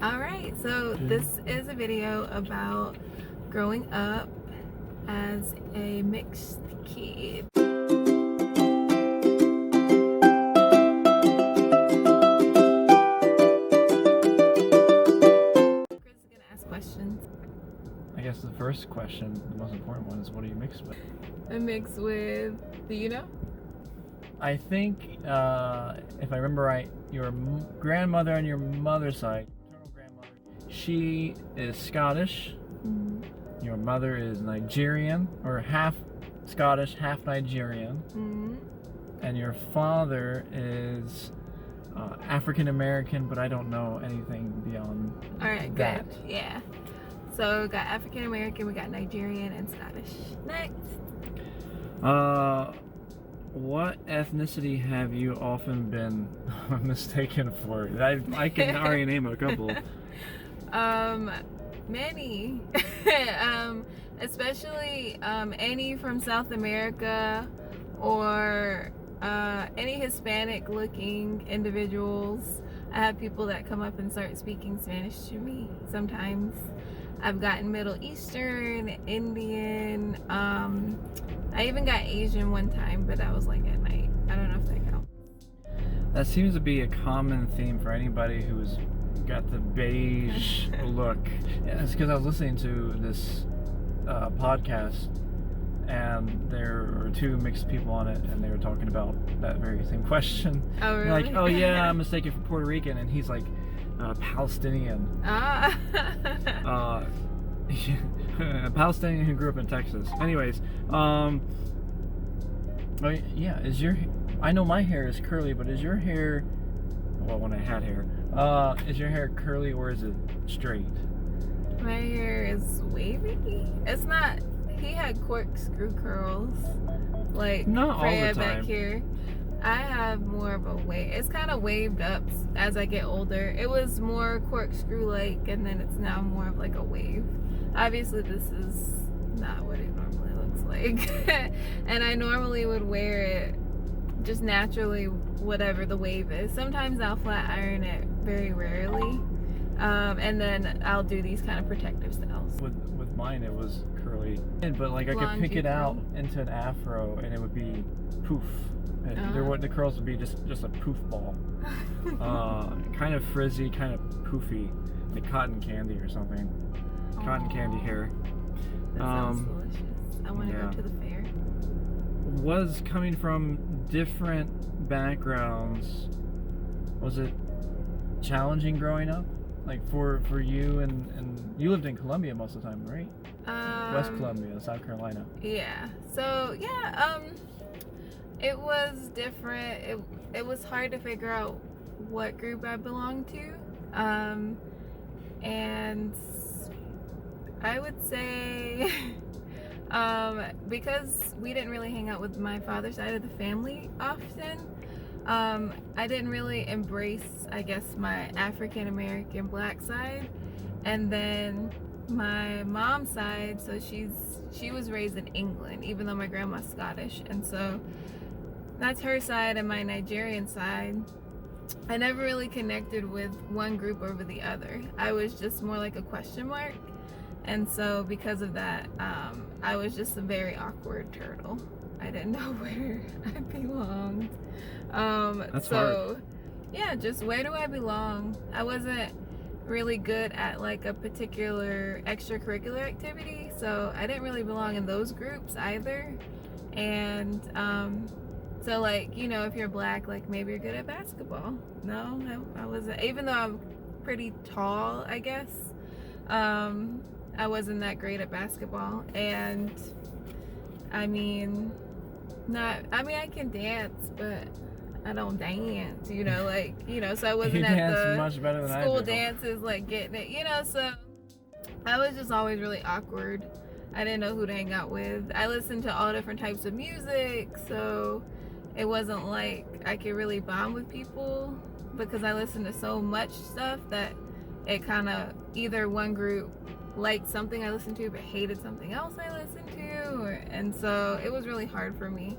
Alright, so this is a video about growing up as a mixed kid. Chris is gonna ask questions. I guess the first question, the most important one, is what are you mixed with? I'm mixed with, do you know? I think, if I remember right, your grandmother on your mother's side, maternal grandmother, she is Scottish. Mm-hmm. Your mother is Nigerian, or half Scottish, half Nigerian. Mm-hmm. And your father is African American, but I don't know anything beyond Alright, that. good. Yeah. So we got African American, we got Nigerian, and Scottish. Next. What ethnicity have you often been mistaken for? I can already name a couple. Many. Especially any from South America or any Hispanic looking individuals. I have people that come up and start speaking Spanish to me sometimes. I've gotten Middle Eastern, Indian, I even got Asian one time, but that was like at night. I don't know if that counts. That seems to be a common theme for anybody who's got the beige look. Yeah, it's because I was listening to this podcast, and there were two mixed people on it, and they were talking about that very same question. Oh, really? Like, oh yeah, I'm mistaken for Puerto Rican, and he's like Palestinian. Ah. A Palestinian who grew up in Texas. Anyways, yeah, I know my hair is curly, but is your hair, well, when I had hair, is your hair curly or is it straight? My hair is wavy. It's not, he had corkscrew curls, like Not all Freya the time. back here. I have more of a wave. It's kind of waved up as I get older. It was more corkscrew-like, and then it's now more of like a wave. Obviously, this is not what it normally looks like. And I normally would wear it just naturally, whatever the wave is. Sometimes I'll flat iron it, very rarely. And then I'll do these kind of protective styles. With mine, it was curly, but like I could Blonde pick it out curl. into an afro, and it would be poof. The curls would be just a poof ball. Kind of frizzy, kind of poofy, like cotton candy or something. Cotton candy hair. That sounds delicious. I want to yeah. go to the fair. Was coming from different backgrounds, was it challenging growing up? Like for you, and you lived in Columbia most of the time, right? West Columbia, South Carolina. Yeah. So yeah, it was different. It was hard to figure out what group I belonged to, and I would say because we didn't really hang out with my father's side of the family often, I didn't really embrace, I guess, my African American black side. And then my mom's side, so she was raised in England, even though my grandma's Scottish, and so that's her side. And my Nigerian side, I never really connected with one group over the other. I was just more like a question mark. And so because of that, I was just a very awkward turtle. I didn't know where I belonged. That's so hard. Yeah, just where do I belong? I wasn't really good at like a particular extracurricular activity, so I didn't really belong in those groups either. And so like, you know, if you're black, like maybe you're good at basketball. No, I wasn't, even though I'm pretty tall, I guess. I wasn't that great at basketball. And I mean, I can dance, but I don't dance, you know, like, you know, so I wasn't at the much better than school I do. dances, like getting it, you know, so I was just always really awkward. I didn't know who to hang out with. I listened to all different types of music, so it wasn't like I could really bond with people because I listened to so much stuff that it kind of, either one group liked something I listened to but hated something else I listened to, and so it was really hard for me.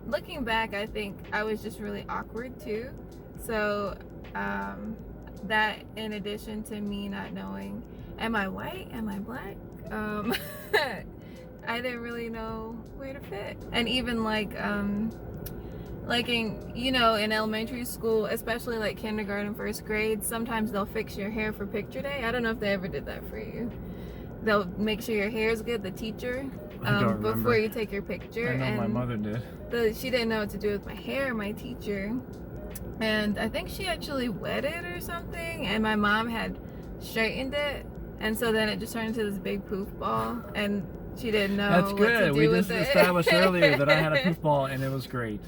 Looking back, I think I was just really awkward too. So that in addition to me not knowing, am I white? Am I black? I didn't really know where to fit. And even like in, you know, in elementary school, especially like kindergarten, first grade, sometimes they'll fix your hair for picture day. I don't know if they ever did that for you. They'll make sure your hair is good, the teacher, before you take your picture. I know and my mother did. she didn't know what to do with my hair, my teacher. And I think she actually wet it or something, and my mom had straightened it, and so then it just turned into this big poof ball, and she didn't know That's what good. to do We with just it. established earlier that I had a poof ball, and it was great.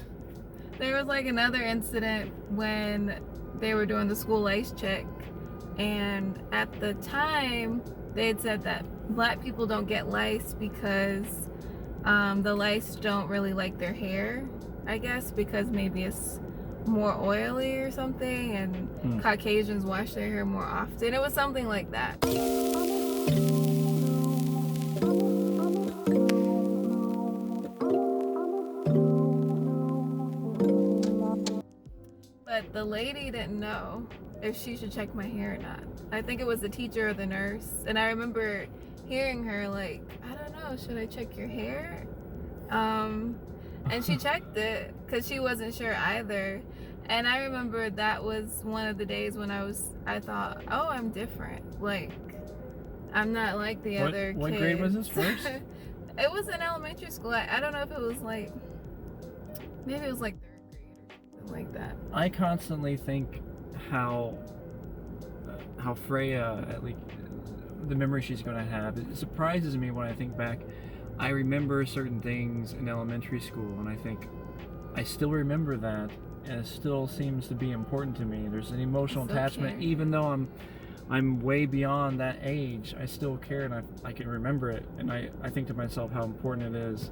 There was like another incident when they were doing the school lice check, and at the time they had said that black people don't get lice because the lice don't really like their hair, I guess, because maybe it's more oily or something, and Caucasians wash their hair more often. It was something like that. But the lady didn't know if she should check my hair or not. I think it was the teacher or the nurse, and I remember hearing her like, I don't know, should I check your hair? And she checked it because she wasn't sure either. And I remember that was one of the days when I thought, oh, I'm different. Like, I'm not like the other kids. What grade was this, first? It was in elementary school. I don't know if it was like, maybe it was like 3rd grade or something like that. I constantly think how Freya, at least the memory she's going to have, it surprises me when I think back. I remember certain things in elementary school, and I think I still remember that, and it still seems to be important to me. There's an emotional attachment, even though I'm way beyond that age. I still care, and I can remember it, and I think to myself how important it is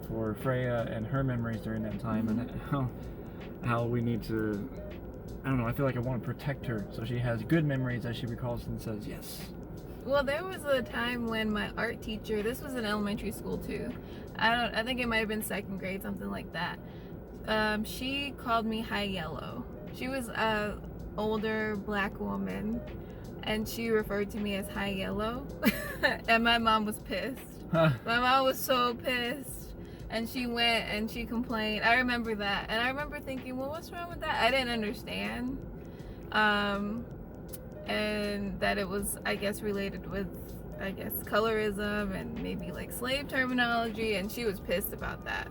for Freya and her memories during that time, and how we need to, I don't know, I feel like I want to protect her so she has good memories that she recalls and says yes. Well, there was a time when my art teacher, this was in elementary school too, I think it might have been 2nd grade, something like that. She called me high yellow. She was a older black woman, and she referred to me as high yellow. And my mom was pissed. My mom was so pissed, and she went and she complained. I remember that, and I remember thinking, well, what's wrong with that? I didn't understand. And that it was, I guess, related with, I guess, colorism and maybe like slave terminology, and she was pissed about that.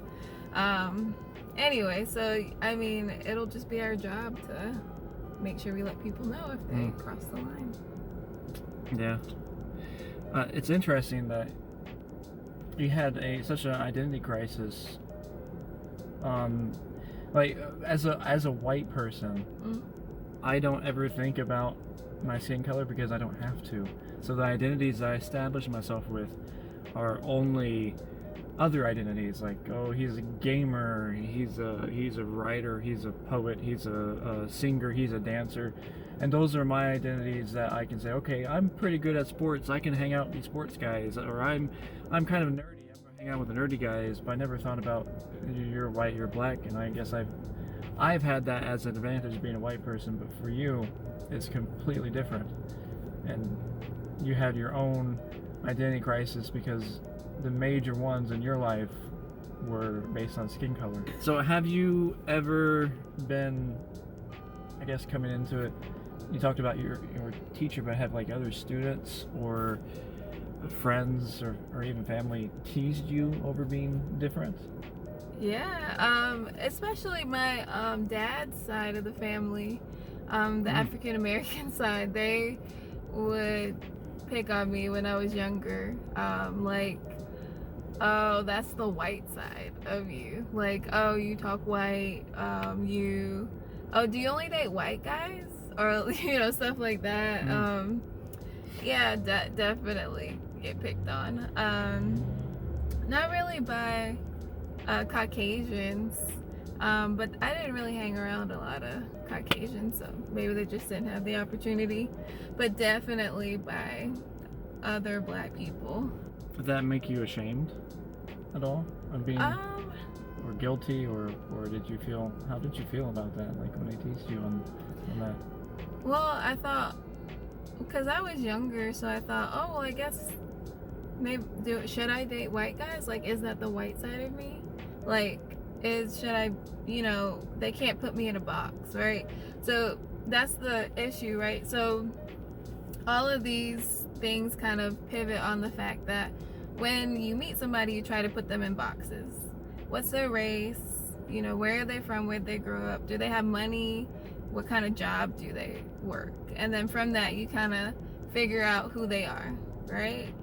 Anyway, so I mean, it'll just be our job to make sure we let people know if they cross the line. Yeah. It's interesting that you had such an identity crisis. Like as a white person, I don't ever think about my skin color because I don't have to. So the identities I establish myself with are only other identities, like, oh, he's a gamer, he's a writer, he's a poet, he's a singer, he's a dancer, and those are my identities that I can say, okay, I'm pretty good at sports, I can hang out with these sports guys, or I'm kind of nerdy, I'm gonna hang out with the nerdy guys. But I never thought about you're white, you're black, and I guess I've had that as an advantage being a white person, but for you it's completely different, and you had your own identity crisis because the major ones in your life were based on skin color. So have you ever been, I guess coming into it, you talked about your teacher, but have like other students or friends or even family teased you over being different? Yeah, especially my dad's side of the family, the African American side, they would pick on me when I was younger, like, oh, that's the white side of you, like, oh, you talk white, oh, do you only date white guys, or you know, stuff like that. Yeah, definitely get picked on. Not really by Caucasians, but I didn't really hang around a lot of Caucasians, so maybe they just didn't have the opportunity, but definitely by other black people. Did that make you ashamed at all of being or guilty, or did you feel, how did you feel about that, like when they teased you on that? Well, I thought, because I was younger, so I thought, oh, well, I guess maybe should I date white guys? Like, is that the white side of me? Like, should I, they can't put me in a box, right? So that's the issue, right? So all of these things kind of pivot on the fact that when you meet somebody, you try to put them in boxes. What's their race? Where are they from? Where they grow up? Do they have money? What kind of job do they work? And then from that, you kind of figure out who they are, right?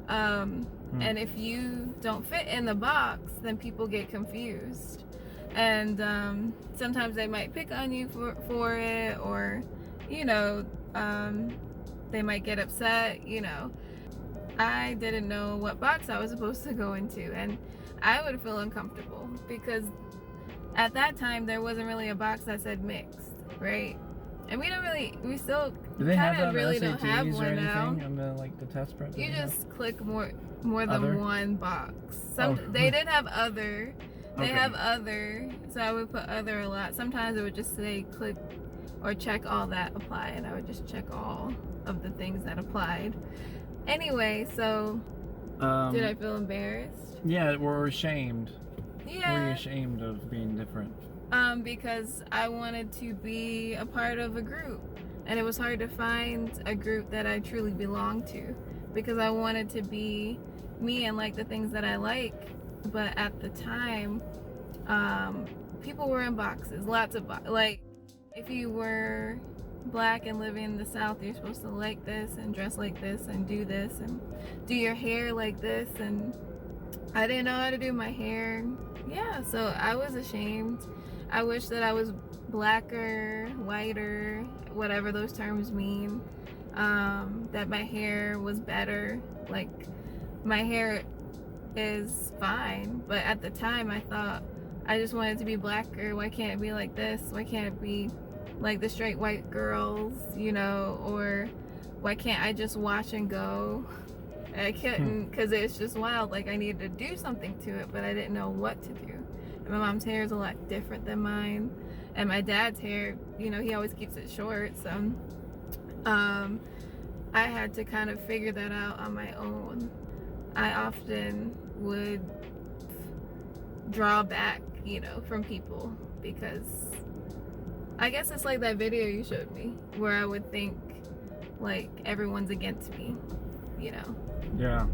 And if you don't fit in the box, then people get confused. And sometimes they might pick on you for it, or, they might get upset, I didn't know what box I was supposed to go into, and I would feel uncomfortable because at that time there wasn't really a box that said mixed, right? And we still kind of really don't have one now. On the test prep? You just click more than one box. They did have other. They have other, so I would put other a lot. Sometimes it would just say click or check all that apply, and I would just check all of the things that applied. Anyway, so did I feel embarrassed? Yeah, or ashamed. Yeah. Were you ashamed of being different? Because I wanted to be a part of a group, and it was hard to find a group that I truly belonged to, because I wanted to be me and like the things that I like. But at the time, people were in boxes, lots of like, if you were black and living in the South, you're supposed to like this and dress like this and do this and do your hair like this, and I didn't know how to do my hair. Yeah, so I was ashamed. I wish that I was blacker, whiter, whatever those terms mean, that my hair was better. Like, my hair is fine, but at the time I thought I just wanted to be blacker. Why can't it be like this? Why can't it be like the straight white girls, or why can't I just wash and go? I couldn't, because it's just wild. Like, I needed to do something to it, but I didn't know what to do. And my mom's hair is a lot different than mine, and my dad's hair, he always keeps it short, so I had to kind of figure that out on my own. I often would draw back, from people, because I guess it's like that video you showed me where I would think like everyone's against me, Yeah.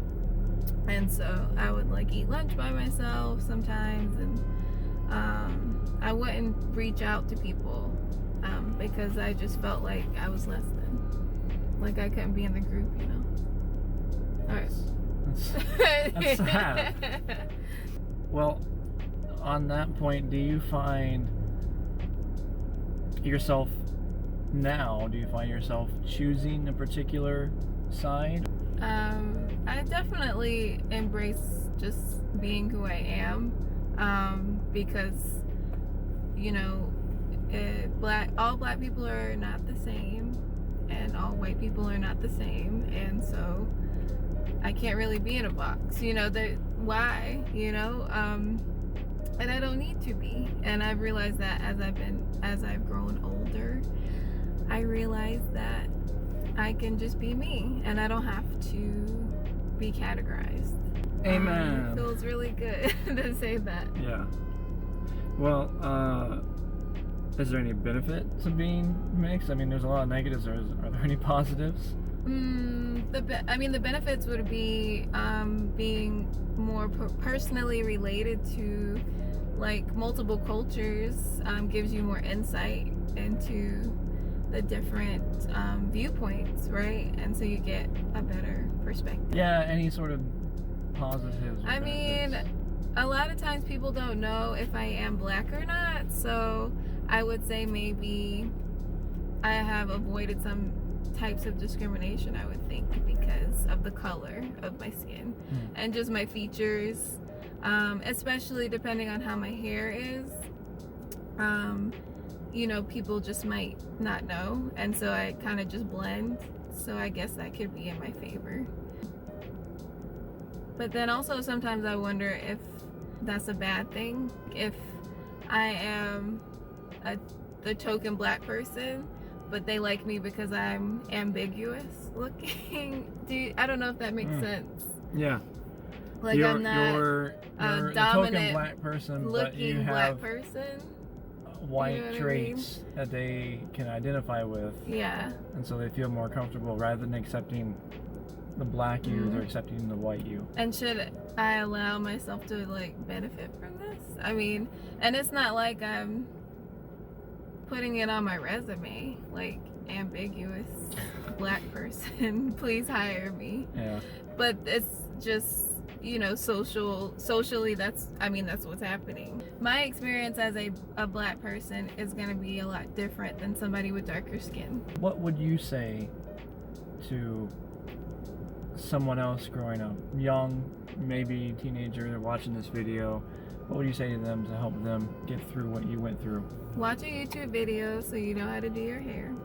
And so I would like eat lunch by myself sometimes, and I wouldn't reach out to people because I just felt like I was less than, like I couldn't be in the group, All right. That's sad. Well, on that point, do you find yourself choosing a particular side? I definitely embrace just being who I am, because all black people are not the same, and all white people are not the same, and so I can't really be in a box, why, and I don't need to be. And I've realized that as I've grown older, I realized that I can just be me, and I don't have to be categorized. Amen. It feels really good to say that. Yeah. Well, is there any benefit to being mixed? I mean, there's a lot of negatives. Are there any positives? The benefits would be being more personally related to like multiple cultures, gives you more insight into the different viewpoints, right? And so you get a better perspective. Yeah, any sort of positives? I mean, a lot of times people don't know if I am black or not, so I would say maybe I have avoided some types of discrimination, I would think, because of the color of my skin and just my features, especially depending on how my hair is. People just might not know, and so I kind of just blend, so I guess that could be in my favor. But then also sometimes I wonder if that's a bad thing, if I am the token black person, but they like me because I'm ambiguous looking. I don't know if that makes sense. Yeah. Like I'm not you're a a dominant token black person, but you looking have black person. white You know what I traits that they can identify with. Yeah. And so they feel more comfortable rather than accepting the black you, they're accepting the white you. And should I allow myself to like benefit from this? I mean, and it's not like I'm putting it on my resume, like ambiguous black person, please hire me. Yeah. But it's just, you know, socially that's what's happening. My experience as a black person is going to be a lot different than somebody with darker skin. What would you say to someone else growing up, young, maybe teenager, they're watching this video? What would you say to them to help them get through what you went through? Watch a YouTube video so you know how to do your hair.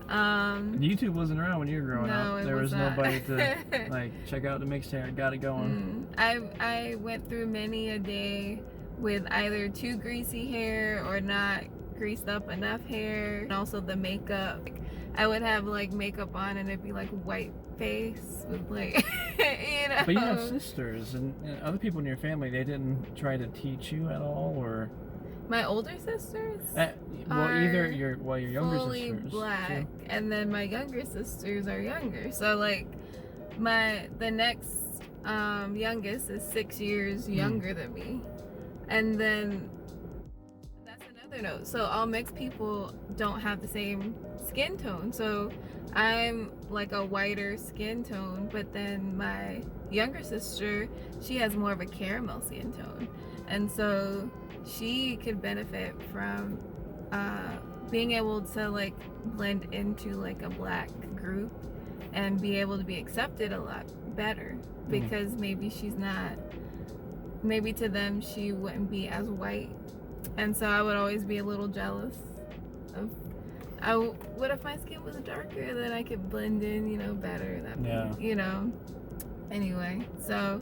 YouTube wasn't around when you were growing up. There was nobody to like check out the mixtape, got it going. I went through many a day with either too greasy hair or not greased up enough hair, and also the makeup. I would have like makeup on and it'd be like white face with like you know. But you have sisters and other people in your family. They didn't try to teach you at all, or my older sisters either your younger fully sisters black too. And then my younger sisters are younger, so like the next youngest is 6 years younger than me. And then that's another note, so all mixed people don't have the same skin tone. So I'm like a whiter skin tone, but then my younger sister, she has more of a caramel skin tone, and so she could benefit from being able to like blend into like a black group and be able to be accepted a lot better, because maybe to them she wouldn't be as white. And so I would always be a little jealous of what if my skin was darker, then I could blend in, you know, better. You know. Anyway, so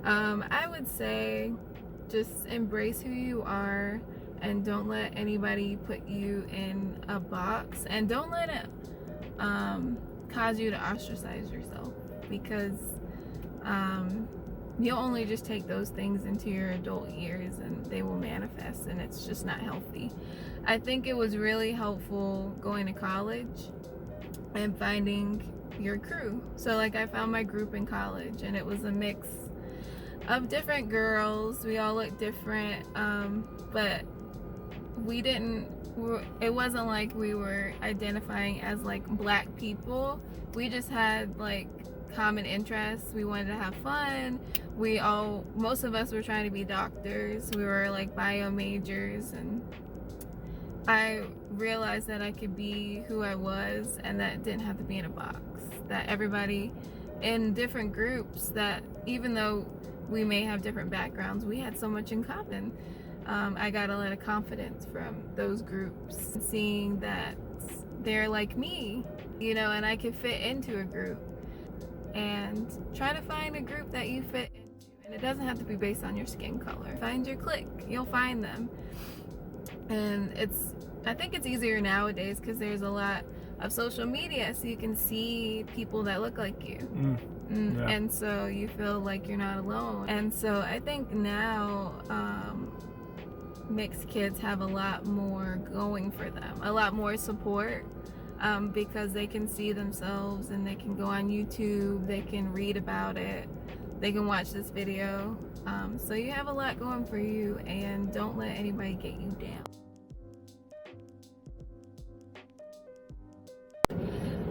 I would say just embrace who you are and don't let anybody put you in a box, and don't let it cause you to ostracize yourself, because you'll only just take those things into your adult years and they will manifest, and it's just not healthy. I think it was really helpful going to college and finding your crew. So like I found my group in college, and it was a mix of different girls. We all looked different, but it wasn't like we were identifying as like black people. We just had like common interests. We wanted to have fun. Most of us were trying to be doctors. We were like bio majors, and I realized that I could be who I was, and that it didn't have to be in a box. That everybody in different groups, that even though we may have different backgrounds, we had so much in common. I got a lot of confidence from those groups, seeing that they're like me, you know, and I could fit into a group. And try to find a group that you fit into, and it doesn't have to be based on your skin color. Find your clique, you'll find them. And I think it's easier nowadays because there's a lot of social media, so you can see people that look like you. Yeah. And so you feel like you're not alone. And so I think now mixed kids have a lot more going for them, a lot more support, because they can see themselves, and they can go on YouTube, they can read about it, they can watch this video. So you have a lot going for you, and don't let anybody get you down.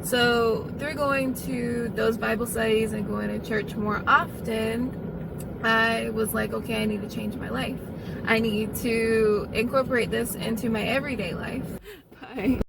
So through going to those Bible studies and going to church more often, I was like, okay, I need to change my life. I need to incorporate this into my everyday life. Bye.